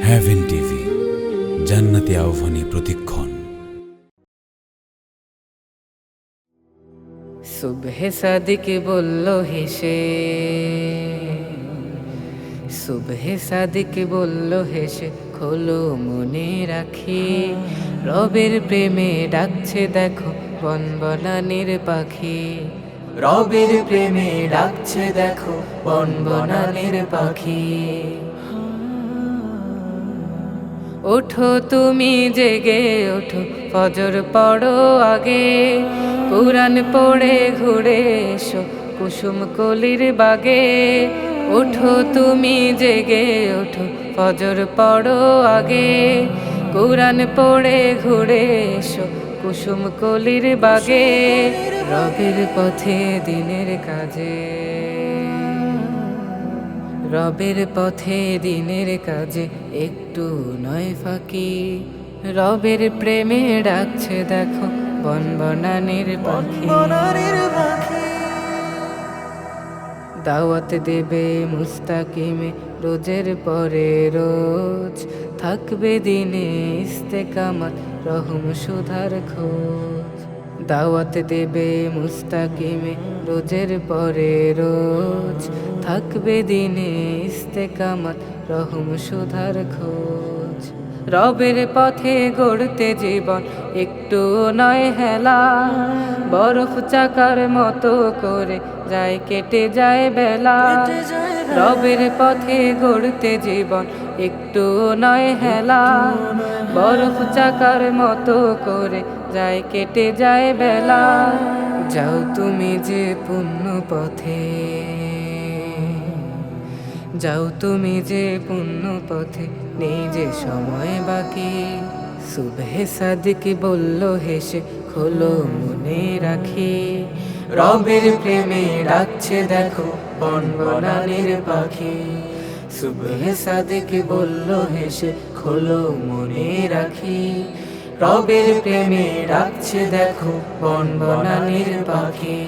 Haven TV, জান্নাতি আহ্বানে প্রতিক্ষণ। সুবহে সাদিক বলল হেসে, সুবহে সাদিক বলল হেসে, খোলো মনে রাখি রবের প্রেমে ডাকছে দেখো বনবনানীর পাখি। রবের প্রেমে ডাকছে দেখো বনবনানীর পাখি। ওঠো তুমি জেগে ওঠো, ফজর পড়ো আগে, কুরআন পড়ে ঘুরে এসো কুসুম কলির বাগে। ওঠো তুমি জেগে ওঠো, ফজর পড়ো আগে, কুরআন পড়ে ঘুরে এসো কুসুম কলির বাগে। রবের পথে দিনের কাজে, রবের পথে দিনের কাজে একটু নয় ফাঁকি। রবের প্রেমে ডাকছে দেখো বনবনানীর পাখি। দাওয়াত দেবে মুস্তাকিমে রোজের পরে রোজ, থাকবে দিনে ইস্তেকামত রহম সুধার খোঁজ। দাওয়াত দেবে মুস্তাকিমে রোজের পরে রোজ, থাকবে দিনে ইস্তেকামত রহম সুধার খোঁজ। রবের পথে গড়তে জীবন একটু নয় হেলা, বরফ চাকার মতো করে যায় কেটে যায় বেলা। রবের পথে গড়তে জীবন একটু নয় হেলা, বরফ চাকার মতো করে যায় কেটে যায় বেলা। যাও তুমি যে পুণ্য পথে, যাও তুমি যে পুণ্য পথে, নেই যে সময় বাকি। সুবহে সাদিক বলল হেসে, খোলো মনে রাখি রবের প্রেমে ডাকছে দেখো বনবনানীর পাখি। সুবহে সাদিক বলল হেসে, খোলো মনে রাখি রবের প্রেমে ডাকছে দেখো বনবনানীর পাখি।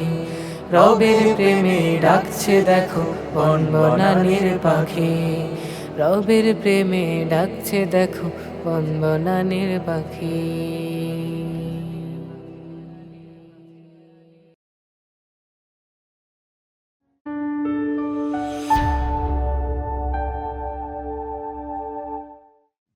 রবের প্রেমে ডাকছে দেখো বনবনানীর পাখি। রবের প্রেমে ডাকছে দেখো বনবনানীর পাখি।